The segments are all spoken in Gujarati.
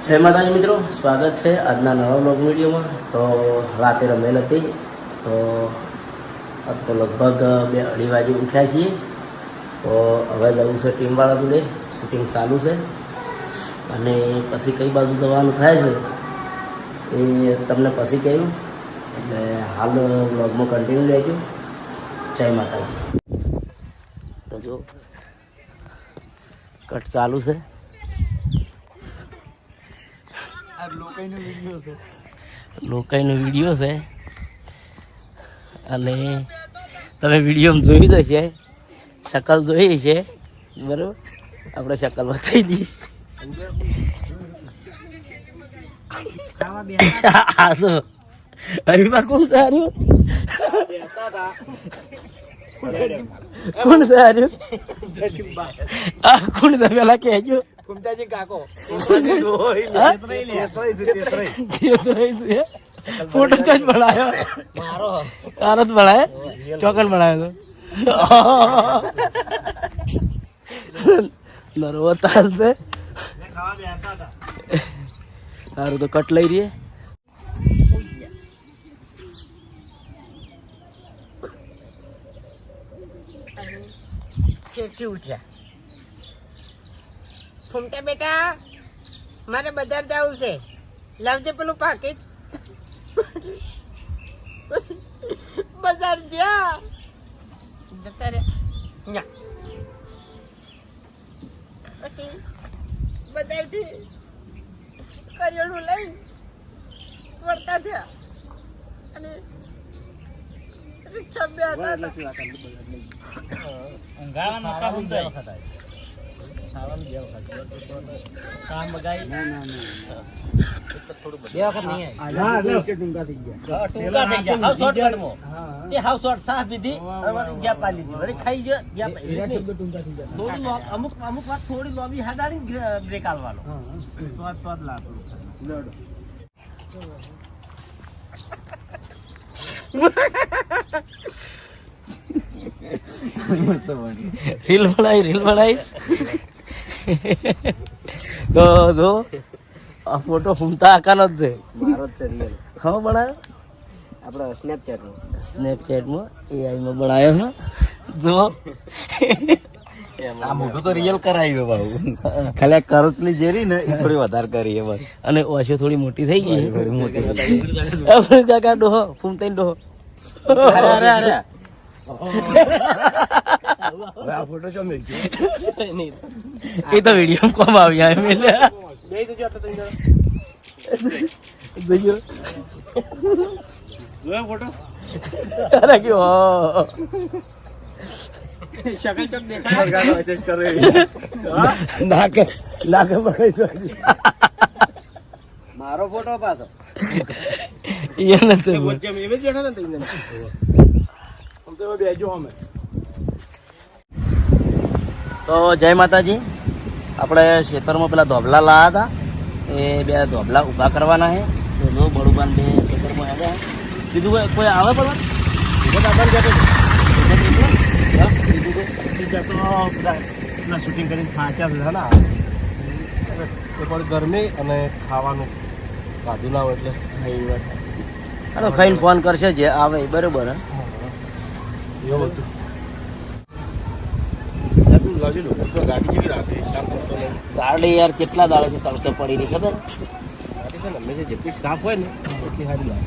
જય માતાજી મિત્રો, સ્વાગત છે આજના નવા બ્લોગ વિડીયોમાં. તો રાતે રમેલ હતી તો લગભગ 2-2:30 વાગે ઉઠ્યા છીએ. તો હવે જવું છે ટીમવાળા જોડે, શૂટિંગ ચાલુ છે અને પછી કઈ બાજુ જવાનું થાય છે એ તમને પછી કહ્યું. એટલે હાલ બ્લોગમાં કન્ટિન્યુ રહેજો. જય માતાજી. તો જો કટ ચાલુ છે. લોકાઈનો વિડીયો છે અને તમે વિડીયોમાં જોઈ જશે, શકલ જોઈ છે બરાબર. આપણે શકલ બતાવી દઈએ. હા તો હરીમાં કોણ સારું કોણ સારું કોણ પેલા કહેજો. फोटो चोच बनाया तारत बनाया चौकन बनाया तो नरवा तार से सारू तो कट लई रही है. ઉઠ્યા ફૂમતા બેટા, મારે બજાર જવું છે, લાવજે પેલું પાકીટ. બજાર જા જતા રે પછી બજારથી કરિયાણું લઈ વળતા થયા અને રિક્ષા બે હતા. અમુક વાત થોડી લોબી હાડાડી બ્રેક આલવાનો રીલ બનાવી તો જો આ ફોટો ફૂમતા આકાનો જ છે, મારો જ છે રિયલ. હા બનાવ્યો આપણે સ્નેપચેટમાં એઆઈમાં બનાવ્યો હા. જો આ મોટું તો રિયલ કરાવ્યો બાબુ, ખાલી કરતલી જેરી ને એ થોડી વધારે કરી બસ. અને ઓછો થોડી મોટી થઈ ગઈ. થોડી મોટી કાકા ડોહો ફૂમતા ડોહો. અરે અરે અરે આ ફોટો ચો મેં એ તો વિડીયો કોમ આવ્યા મેલે દેજો જોયા ફોટો. અરે ક્યો શકલ ચોક દેખાય મેસેજ કરે નાકે પકડી દો. મારો ફોટો પાછો એ નથી વચ્ચે મેં બેઠા હતા ને તો બેજો અમે. તો જય માતાજી. આપણે ખેતરમાં પેલા ધોબલા લાયા હતા, એ 2 ધોબલા ઊભા કરવાના છે. તો જો બળુબાન 2 ખેતરમાં આવ્યા. બીજું કોઈ આવે પણ શૂટિંગ કરીને થાક્યા છે ને, એ પણ ગરમી અને ખાવાનું કાઢું ના હોય એટલે એ વાત હાલો ખાઈને ફોન કરશે જે આવે એ બરોબર. હે એવું હતું. ગાડી જેવી રાખે ગાડી યાર કેટલા દાડે તડકે પડી રહી ખબર? ગાડી છે ને હંમેશા જેટલી સાફ હોય ને એટલી સારી લાગે.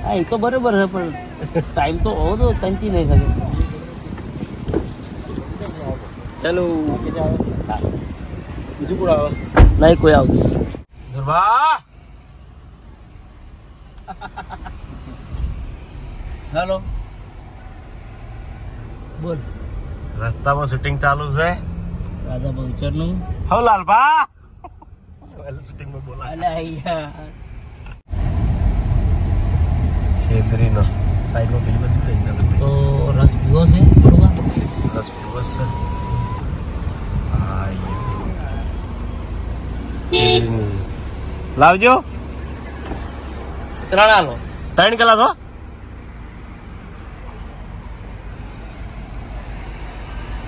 હા એ તો બરોબર છે પણ ટાઈમ તો હોવો તો કંચી નહીં શકે. ચાલો બીજું કોણ આવે? નહીં કોઈ આવતું. હેલો બોલ. રસ્તામાં શૂટિંગ ચાલુ છે રાજા બહુચર નું. હો લાલભા શૂટિંગ માં બોલા શેદરી નો સાઈડ માં પેલી બાજુ લઈ જાવ તો રસ પીવો છે બરોબર. રસ પીવો છે. લાવજો 3 આલો 3 કલાક હો.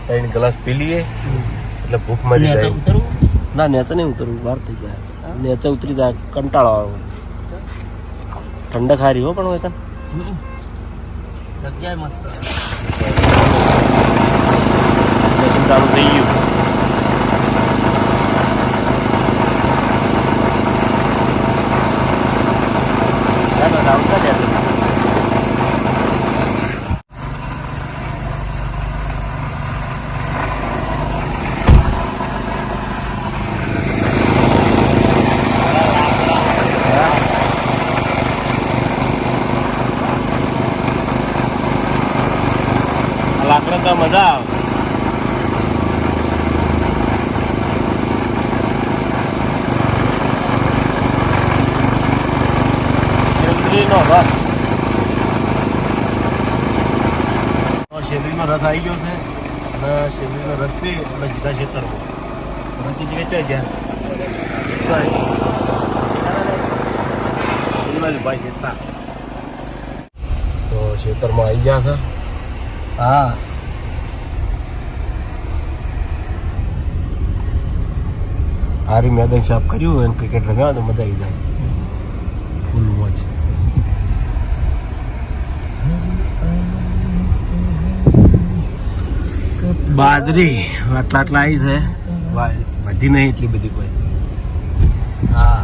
3 ગ્લાસ પી લઈએ એટલે ભૂખ મરી જાય. ઉતરવું ના નેચે નહીં ઉતરવું, બહાર થઈ જાય. નેચે ઉતરી જાય, કંટાળો આવે. ઠંડક હારી હો પણ હોય તને. જગ્યાએ મસ્ત. ચાલુ થઈ ગયું. લાકડા તો મજા આવે. શેરડીનો રસ. શેરડીનો રસ આવી ગયો છે અને શેરડીનો રસ પી અને સીધા ખેતરમાં પછી વેચાઈ ગયા ભાઈ ખેતર. તો ખેતરમાં આવી ગયા છે. હા હારી મેદાન સાફ કર્યું હોય ને ક્રિકેટ રમ્યા તો મજા આવી જાય. ફૂલ મોજ. બાજરી આટલા આવી છે, બધી નહીં એટલી બધી કોઈ. હા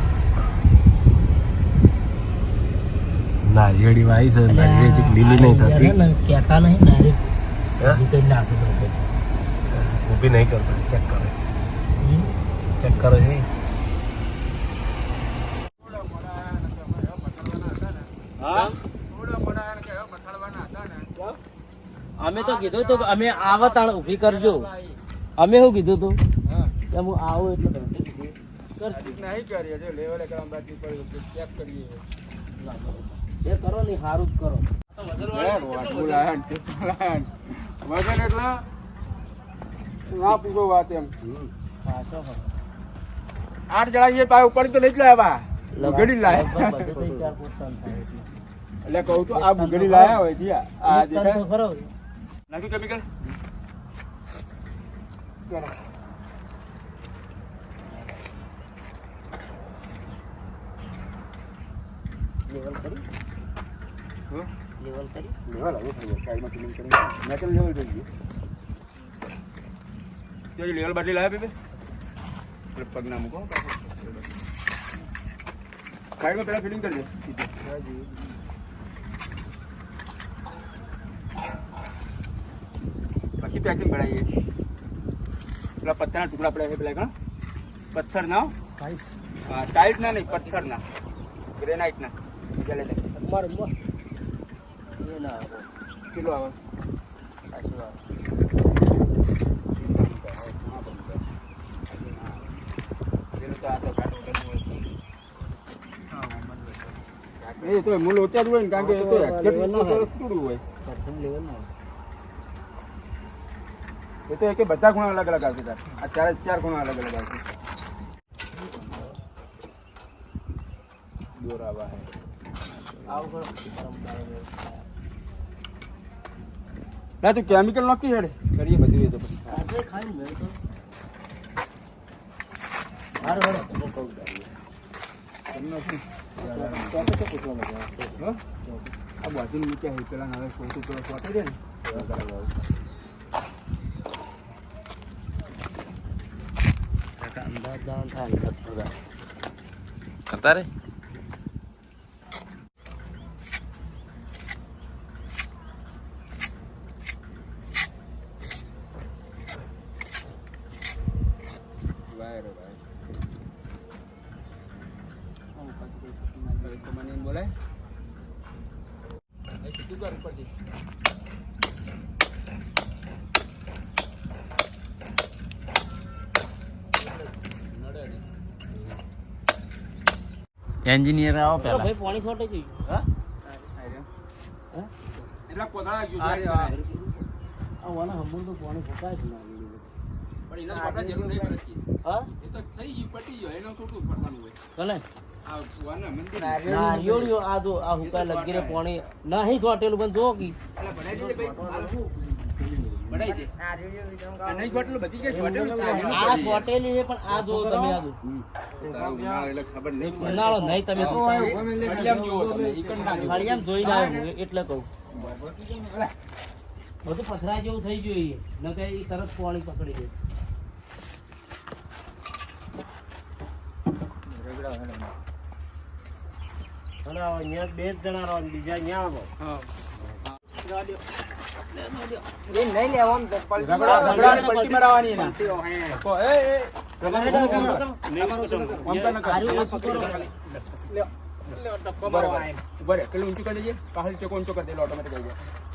નારિયેળી વાવી છે, નારિયેળી લીલી નહીં થતી. કહેતા નહીં ડાયરેક્ટ કઈ નાખી દો. ઊભી નહીં કરતા, ચેક કરે. ચેક કરો છે. અમે તો કીધું તું કે અમે આવા તાણ ઊભી કરજો. અમે શું કીધું તું કે હું આવું એટલે એ કરો ને સારું જ કરો. વજન એટલે ના પૂછો વાત એમ. 8 જણા પાય ઉપર તો નહીં જ લાવ્યા, બુગડી લાયા. એટલે કહું તો આ બુગડી લાયા હોય જી. આ દેખાય ખરો નાખ્યું કેમિકલ. લેવલ કરી લેવલ કરી લેવલ હવે થઈ ગયું. સાઈડમાં ક્લીન કરી મેટલ લેવલ થઈ ગયું. લેવલ બાટલી લાવ્યા બેબે. એટલે પગ ના મૂકો. સાઈડમાં પેલા ફિટિંગ કરી દે. પછી પેકિંગ કરાવીએ. પેલા પથ્થરના ટુકડા પડ્યા છે પેલા પથ્થર ના ટાઈટ ના નહીં, પથ્થર ના ગ્રેનાઇટ ના. ચાલે એ ના કેટલું આવે? સાચું આવે. એ તો મૂળ ઓછા જ હોય ને, કારણ કે એ તો થોડું હોય. એ તો એક બધા ગુણા અલગ અલગ આવશે. આ 4 ગુણા અલગ અલગ આવશે. દોરાવા હે ના તું કેમિકલ નક્કી હેડ કરીએ બધું. એ તો પછી આજે ખાઈ મેં તો હાર વડે તમે કહું આ બાજુ નીચે પેલા હવે ખોટું પેલો ફોટો દે ને અંદાજ જાણ થાય કરતા રે. બોલાય તું કર ઉપરથી. એન્જિનિયર આવો પહેલા. ભાઈ પાણી છોટે જોયું. હા એટલા કોથળા ગયું આ વાના હમું તો પાણી ફૂકાય છે ના પણ એના કોથળા જરૂર નહીં પડે. હા એ તો થઈ ગયું, પટી ગયો. એનો છોટું પડવાનું હોય. ભલે આ વાના મંદિર નારિયેળીઓ આ જો આ હુકા લગીને પાણી નહીં છોટેલું પણ જો કી એટલે ભણાઈ જઈએ ભાઈ. બનાવી દે આ રેડિયો વિધમ આ નહીં હોટલ બધી કે હોટલ આ સોટેલી છે પણ આ જો તમે આ જો એટલે ખબર નહીં ઉનાળો નહીં તમે ફળિયામ જોવો તમે ઈકણ ના જોવો ફળિયામ જોઈ લાવ્યો એટલે કહું બધું પથરા જેવું થઈ ગયું એ ન કે એ તરત પાણી પકડી દે અને અહીંયા બે જ જણા રહો બીજા અહીંયા આવો એ નહીં લેવાનું તો રગડાને પલટી મરાવવાની એના તો એ બરે પેલું ઊંચું કરી દેજે પાછળ ટેકો ઊંચો કરી દે ઓટોમેટિક આવી જાય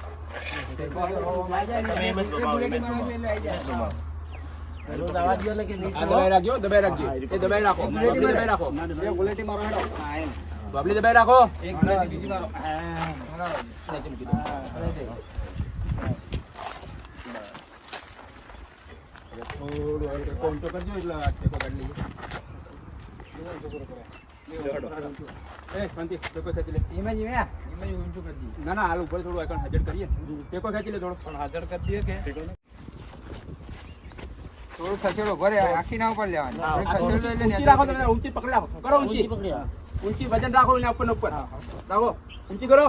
દબાઈ રાખજો એ દબાઈ રાખો દબાઈ રાખો બાબલી દબાઈ રાખો ઊંચો કરજો એટલે ટેકો કાઢી લઈએ શાંતિ ટેકો ખેંચી લે એમાં જ મેં ઊંચું કરી દઈએ ના હાલ ઉપર થોડું એકણ હાજર કરીએ ટેકો ખેંચી લે થોડો પણ હાજર કરી દઈએ કે થોડું ખસેડો ભરે આખી ના ઉપર લેવાની ઊંચી રાખો તમે ઊંચી પકડી રાખો કરો ઊંચી ઊંચી વજન રાખો ને ઉપર ઉપર રાખો ઊંચી કરો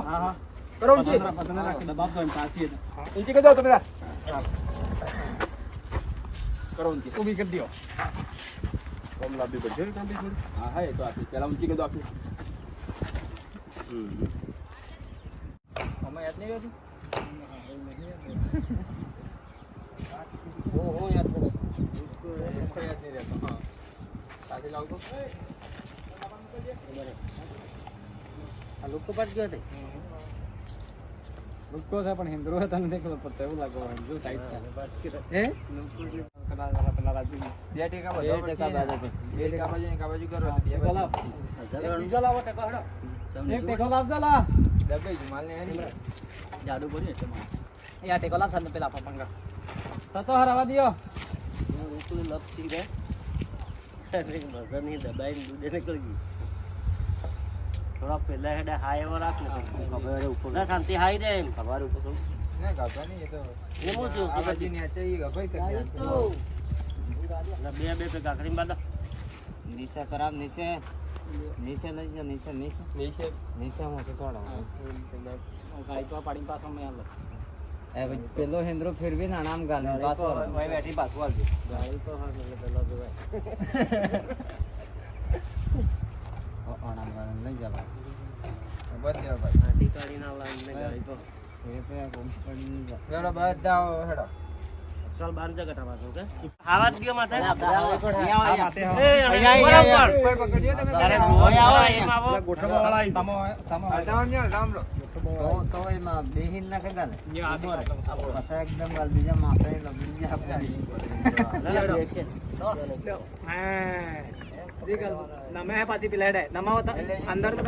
કરો ઊંચી ઊંચી કરી દો તમે કરો ઊંચી ઊભી કરી દો કમ લાંબી પડશે લાંબી થોડી હા હા એ તો આપી પેલા ઊંચી કરી દો આપી અમે યાદ નહીં રહેતું ઓ યાદ કરો યાદ નહીં રહેતો હા સાથે લાવતો આ લોકો પાટ ગયો તે રૂપકો છે પણ હિન્દુ હતા નથી ખબર પડતા એવું લાગે હિન્દુ ટાઈટ હે બે ટેકા બાજુ કા બાજુ કરો બીજો લાવો ટેકો હેડો એક ટેકો લાવજો લા ડબે જમાલ ને જાડુ બોલી એટલે યા ટેકો લાવ સાને પેલા પંગા સતો હરાવા દિયો રોકલી લપસી રે અરે મજા નહીં દબાઈ દૂધે નીકળી ગઈ થોડા પહેલા હેડે હાઈ એવો રાખ ને ખબર ઉપર ના શાંતિ હાઈ દે એમ ખબર ઉપર તો ના ગાતા નહીં એ તો એમો છે આ બાજુ ને ચાઈ ગભાઈ કરી ના બે કાકરી બાદ નીચે ખરાબ નીચે નીચે લઈ જા નીચે નીચે નીચે નીચે હું તો થોડા ગાઈ તો પાડી પાછો મે આલો એ પેલો હેન્દ્રો ફેરવી ના નામ ગાલ પાછો ભાઈ બેઠી પાછો આવજો ગાઈ તો હા એટલે પેલો જો ઓણામ ગાલ લઈ જા ભાઈ બસ યાર ભાઈ આટી કાઢી ના લાઈને ગાડી તો એ તો કોમ પડી જા બધા હેડો ચાલ બાર જગટા પાછો કે આવા જ ગયો માથે અહીંયા ઉપર પકડ્યો તમે અરે જોઈ આવો એમ આવો ગોઠવવા વાળા તમો તો એમાં બેહીન ના કગા ને પાછા એકદમ ગાલ દીજા માથે લબડી જા આપડી નમે હે પાછી પેલા હેડે નમાવો તો અંદર તો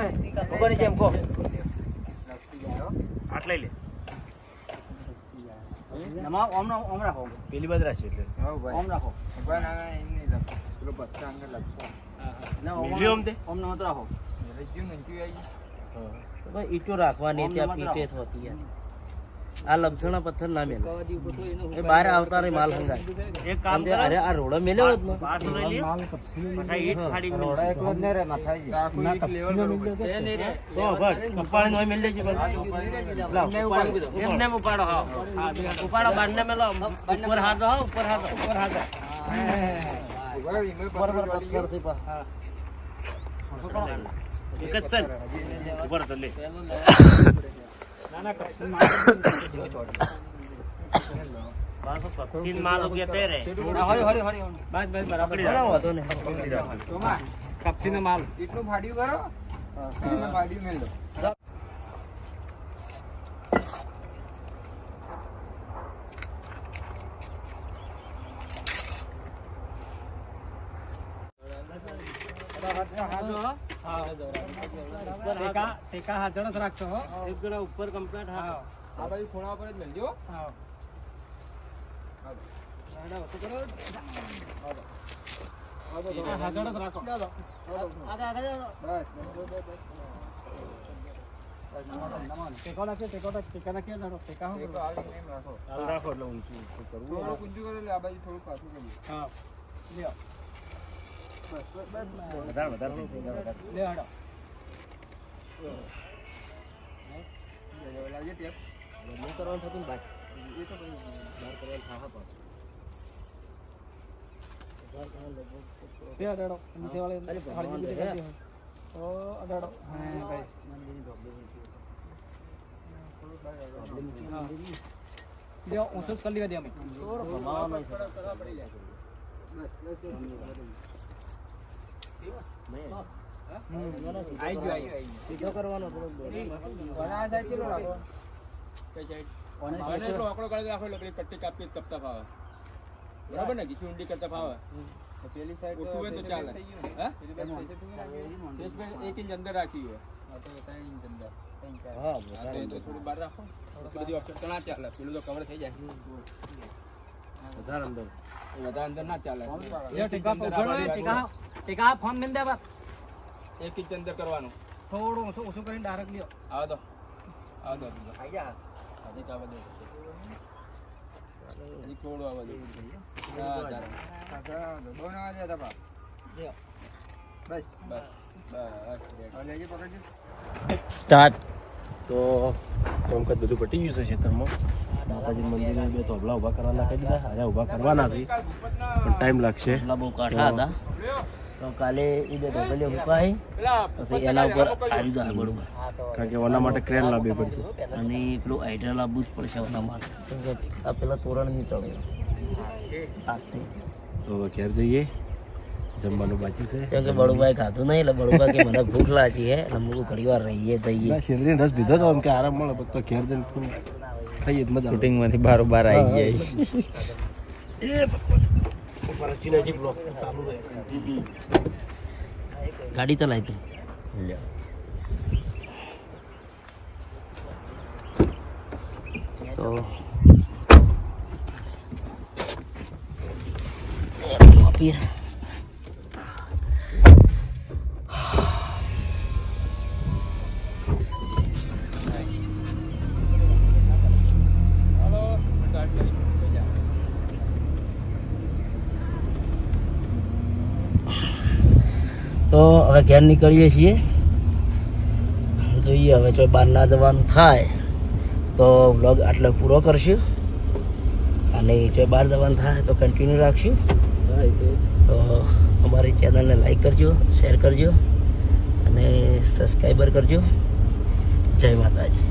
કોની જેમ કો આટલે લે નમા ઓમ રાખો પેલી બાજુ રાખી એટલે હો ભાઈ ઓમ રાખો ઉભા ના એમ નહીં લખો પેલો બચ્ચા અંગર લખો ના મીડિયમ દે ઓમ ન તો રાખો રજ્યુ નંચુ આવી ભાઈ ઈટો રાખવાની ત્યાં પીટે થતી યાર આ લમસણા પથ્થર ના મેલે એ બહાર આવતા રે માલ હંગાય એક કામ કરે અરે આ રોડો મેલ્યો હોત ને પાછો લઈ લે પાછા ઈટ ફાડી રોડા એકલો જ ને રે માથાઈ ના કપસીનો મેલ્યો તો એ નહીં રે તો બસ કપાળ નો મેલ લેજે બસ એમને ઉપાડો હા ઉપાડો બાંધને મેલો ઉપર હાથ રહો ઉપર હાથ બરાબર પથ્થર થી પર હા એક જ છે ઉપર તો લે तीन माल हो गया तेरे बस बराबर કપસી નો માલ એટલું ફાડ્યું કરો ફાડ્યું મેલ દો ટેકા હાજર જ રાખશો एक जरा ऊपर कंप्लीट हाँ આ બાજુ ખૂણા પર જ મેલજો हाजर જ રાખો બસ ટેકો નાખીએ ટેકો નાખીએ ને ટેકા હું હાલ રાખો એટલે ઊંચું કરવું થોડું ઊંચું કરો એટલે આ બાજુ થોડું પાછું કરીએ હા લ્યો બસ વધારે લે હાડો લાવજે ટેપ બંધ કરવાનું થતું ને ભાઈ એ તો બહાર કરવાનું થાહા પાછું તે અડાડો નીચે વાળે હાડી દે ઓ અડાડો હા ભાઈ મંદિરની પ્રોબ્લેમ છે લ્યો ઊંચો કરી લેવા દે અમે થોડો ભમાવાનો છે પડી જાય બસ આઈ ગયો સીધો કરવાનો બના સાઈડ કેટલો રાખો કઈ સાઈડ અને એટલો આંકડો કાઢી રાખો એટલે પેલી પટ્ટી કાપી કપતા ફાવે બરાબર ને ઘીસી ઊંડી કરતા ફાવે તો પેલી સાઈડ ઓછું હોય તો ચાલે હા 1 ઇંચ અંદર રાખી હોય તો 3 ઇંચ અંદર હા તો થોડું બહાર રાખો બધી ઓપ્શન તો ના ચાલે પેલું તો કવર થઈ જાય વધારે અંદર ના ચાલે એ ટીકા ઉઘડો ટીકા ફોન મિલ દે બા 1 ઇંચ અંદર કરવાનું થોડું ઓછું કરીને ડાયરેક્ટ લ્યો આવો તો આઈ જા હજી કાવા દે હજી થોડું આવા દે હા ચાલો દોનો આ જાય તપા લ્યો બસ લેજે પકડજો સ્ટાર્ટ. તો કામકાજ બધું પટી ગયું છે ખેતરમાં માતાજી મંદિરે બે તોબલા ઊભા કરવાના કહી દીધા આજે ઊભા કરવાના છે પણ ટાઈમ લાગશે એટલા બહુ કાઠા હતા તો કાલે એ બે ઢોકલીઓ મુકાઈ પછી એના ઉપર આવી જાય બરોબર કારણ કે ઓના માટે ક્રેન લાવવી પડશે અને પેલું આઈડિયા લાવવું જ પડશે ઓના માટે કેમ કે આ પેલા તોરણ નહીં ચડે આથી તો ઘેર જઈએ જમવાનું બાકી છે કેમ કે બળુભાઈ ખાધું નહીં એટલે બળુભાઈ કે મને ભૂખ લાગી હે એટલે હું ઘણી વાર રહીએ જઈએ શેરડીનો રસ પીધો તો એમ કે આરામ મળે તો ઘેર જઈને ખાઈએ મજા શૂટિંગમાંથી બારોબાર આવી જાય ગાડી ચલાવી તું તો પીર તો હવે ઘેર નીકળીએ છીએ જોઈએ હવે જો બહાર ના જવાનું થાય તો વ્લોગ આટલો પૂરો કરશું અને જો બહાર જવાનું થાય તો કન્ટિન્યુ રાખશું તો અમારી ચેનલને લાઈક કરજો શેર કરજો અને સબસ્ક્રાઈબર કરજો જય માતાજી.